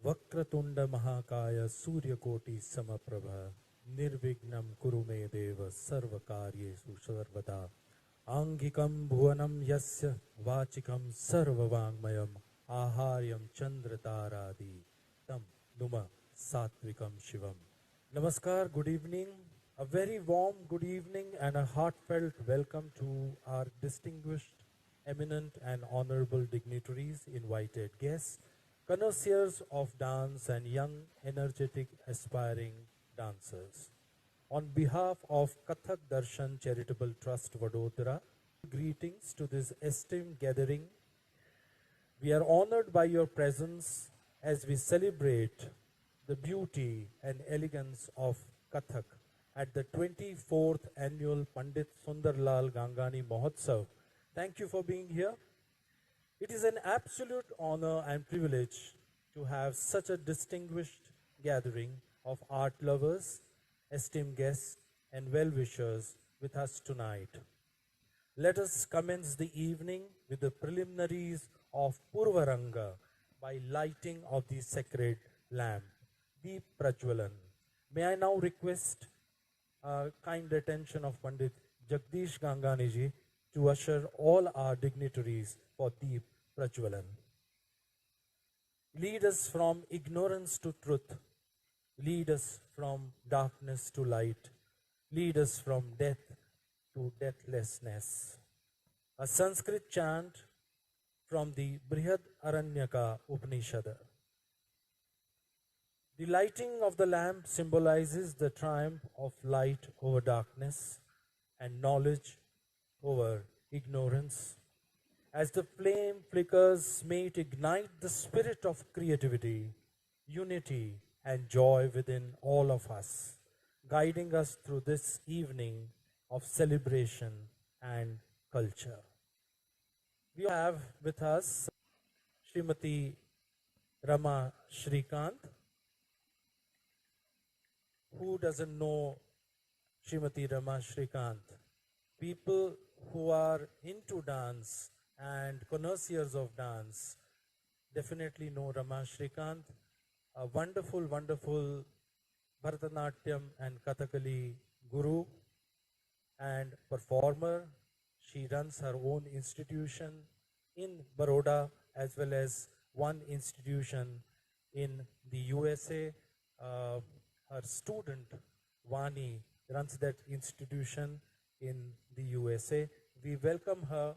वक्रतुंड महाकाय सूर्यकोटि समप्रभ निर्विघ्नं कुरु मे देव सर्वकार्येषु सर्वदा आंगिकं भुवनं यस्य वाचिकं सर्ववाङ्मयम् आहार्यं चंद्रतारादि तं नुम सात्विकं Shivam. Namaskar, good evening. A very warm good evening and a heartfelt welcome to our distinguished, eminent and honorable dignitaries, invited guests, connoisseurs of dance and young, energetic, aspiring dancers. On behalf of Kathak Darshan Charitable Trust Vadodara, greetings to this esteemed gathering. We are honored by your presence as we celebrate the beauty and elegance of Kathak at the 24th annual Pandit Sundarlal Gangani Mahotsav. Thank you for being here. It is an absolute honor and privilege to have such a distinguished gathering of art lovers, esteemed guests, and well-wishers with us tonight. Let us commence the evening with the preliminaries of Purvaranga by lighting of the sacred lamp, Deep Prajwalan. May I now request kind attention of Pandit Jagdish Gangani ji to usher all our dignitaries for Deep Prajwalan. Lead us from ignorance to truth. Lead us from darkness to light. Lead us from death to deathlessness. A Sanskrit chant from the Brihad Aranyaka Upanishad. The lighting of the lamp symbolizes the triumph of light over darkness and knowledge over ignorance. As the flame flickers, may it ignite the spirit of creativity, unity, and joy within all of us, guiding us through this evening of celebration and culture. We have with us Srimati Rama Shrikant. Who doesn't know Srimati Rama Shrikant? People who are into dance and connoisseurs of dance definitely know Rama Shrikant, a wonderful, wonderful Bharatanatyam and Kathakali guru and performer. She runs her own institution in Baroda as well as one institution in the USA. Her student Vani runs that institution in the USA. We welcome her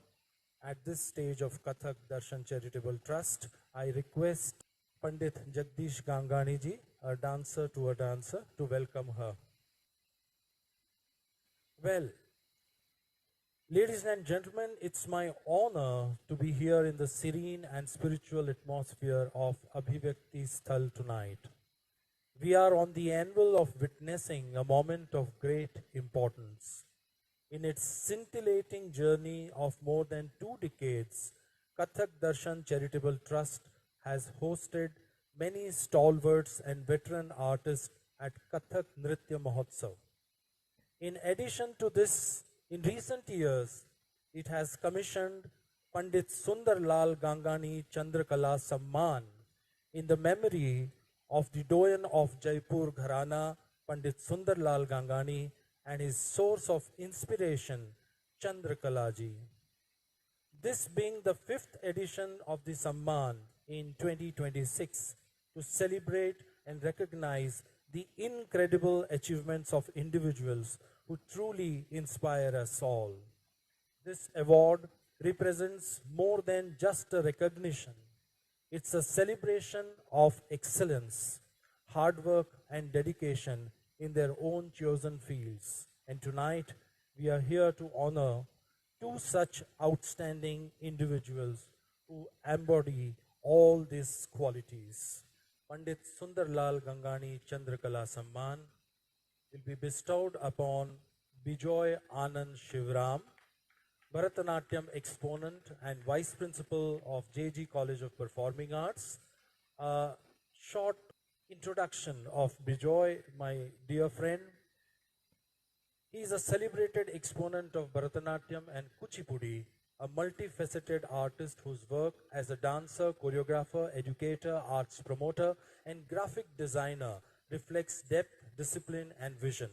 at this stage of Kathak Darshan Charitable Trust. I request Pandit Jagdish Gangani ji, a dancer, to welcome her. Well, ladies and gentlemen, it's my honor to be here in the serene and spiritual atmosphere of Abhivyakti Sthal tonight. We are on the anvil of witnessing a moment of great importance. In its scintillating journey of more than 2 decades, Kathak Darshan Charitable Trust has hosted many stalwarts and veteran artists at Kathak Nritya Mahotsav. In addition to this, in recent years, it has commissioned Pandit Sundarlal Gangani Chandrakala Samman in the memory of the Doyen of Jaipur Gharana, Pandit Sundarlal Gangani, and his source of inspiration, Chandrakala ji. This being the 5th edition of the Samman in 2026 to celebrate and recognize the incredible achievements of individuals who truly inspire us all. This award represents more than just a recognition. It's a celebration of excellence, hard work and dedication in their own chosen fields. And tonight, we are here to honor 2 such outstanding individuals who embody all these qualities. Pandit Sundarlal Gangani Chandrakala Samman will be bestowed upon Bijoy Anand Shivram, Bharatanatyam exponent and Vice Principal of JG College of Performing Arts. A short introduction of Bijoy, my dear friend. He is a celebrated exponent of Bharatanatyam and Kuchipudi, a multifaceted artist whose work as a dancer, choreographer, educator, arts promoter, and graphic designer reflects depth, discipline, and vision.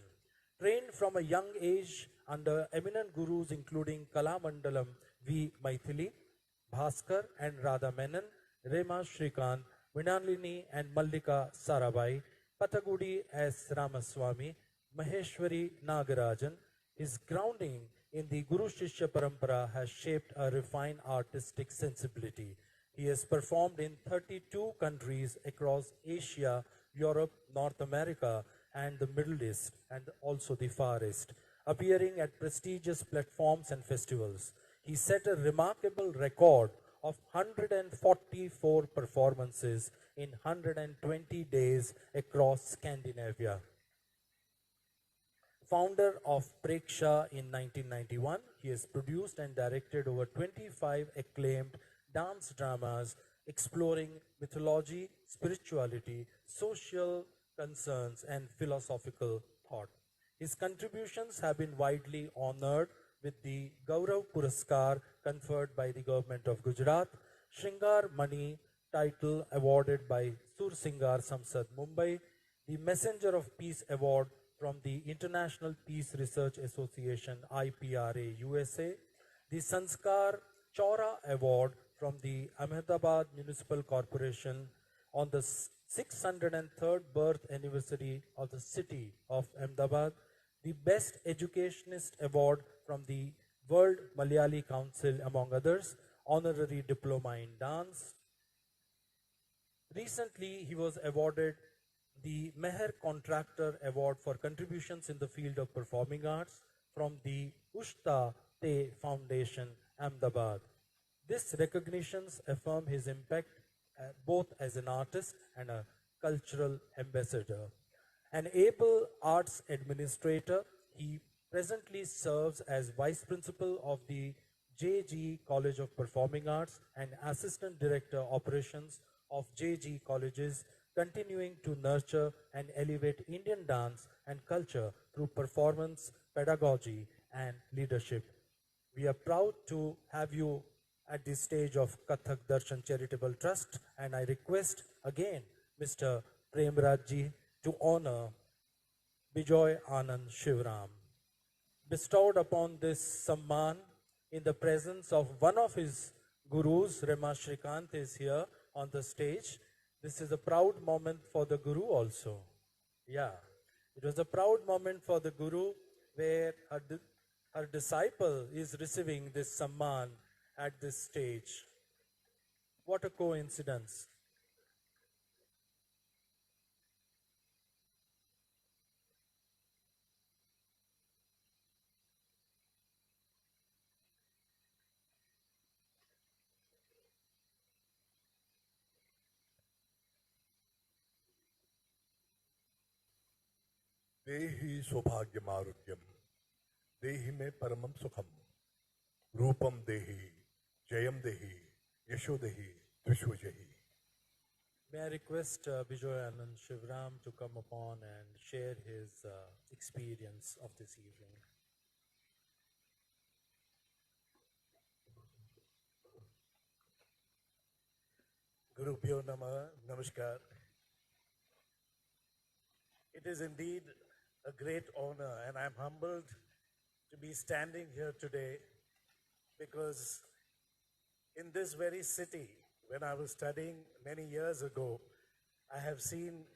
Trained from a young age under eminent gurus including Kalamandalam V. Maithili, Bhaskar and Radha Menon, Rema Shrikant, Vinalini and Mallika Sarabai, Patagudi S. Ramaswamy, Maheshwari Nagarajan. His grounding in the Guru Shishya Parampara has shaped a refined artistic sensibility. He has performed in 32 countries across Asia, Europe, North America, and the Middle East, and also the Far East, appearing at prestigious platforms and festivals. He set a remarkable record of 144 performances in 120 days across Scandinavia. Founder of Preksha in 1991, he has produced and directed over 25 acclaimed dance dramas exploring mythology, spirituality, social concerns, and philosophical thought. His contributions have been widely honored with the Gaurav Puraskar conferred by the government of Gujarat, Shringar Mani title awarded by Sur Singar Samsad Mumbai, the Messenger of Peace Award from the International Peace Research Association IPRA USA, the Sanskar Chaura Award from the Ahmedabad Municipal Corporation on the 603rd birth anniversary of the city of Ahmedabad, the Best Educationist Award from the World Malayali Council, among others, honorary diploma in dance. Recently, he was awarded the Meher Contractor Award for contributions in the field of performing arts from the Ushta Te Foundation, Ahmedabad. These recognitions affirm his impact both as an artist and a cultural ambassador. An able arts administrator, he presently serves as Vice Principal of the JG College of Performing Arts and Assistant Director Operations of JG Colleges, continuing to nurture and elevate Indian dance and culture through performance, pedagogy, and leadership. We are proud to have you at the stage of Kathak Darshan Charitable Trust, and I request again Mr. Premraj to honor Bijoy Anand Shivram. Bestowed upon this Samman in the presence of one of his gurus, Rema Shrikant is here on the stage. This is a proud moment for the guru also. Yeah, it was a proud moment for the guru where her disciple is receiving this Samman at this stage. What a coincidence. देहि सौभाग्यमारुग्यम देहि में परमम सुखम रूपम देहि जयम देहि यशो देहि त्रिशुजहि. May I request Bijoy Anand Shivram to come upon and share his experience of this evening. Gurubhyo Namah, Namaskar. It is indeed a great honor, and I'm humbled to be standing here today because in this very city, when I was studying many years ago, I have seen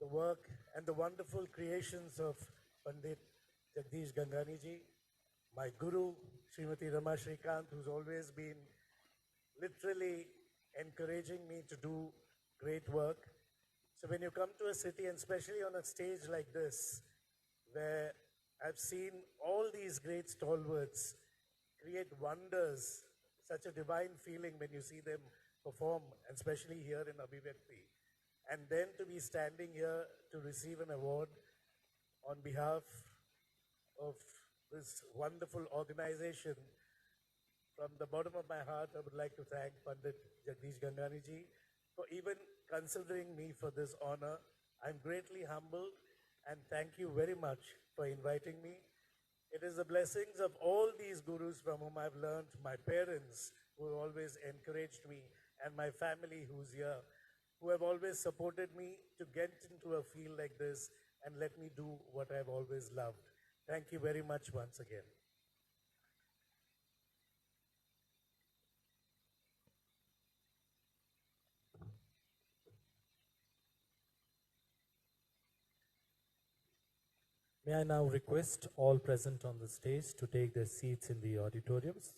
the work and the wonderful creations of Pandit Jagdish Gangani ji, my guru, Srimati Rama Shrikant, who's always been literally encouraging me to do great work. So when you come to a city, and especially on a stage like this, where I've seen all these great stalwarts create wonders, such a divine feeling when you see them perform, and especially here in Abhivyakti. And then to be standing here to receive an award on behalf of this wonderful organization, from the bottom of my heart, I would like to thank Pandit Jagdish Gangani ji for even considering me for this honor. I'm greatly humbled, and thank you very much for inviting me. It is the blessings of all these gurus from whom I've learned, my parents who always encouraged me, and my family who's here, who have always supported me to get into a field like this and let me do what I've always loved. Thank you very much once again. May I now request all present on the stage to take their seats in the auditoriums.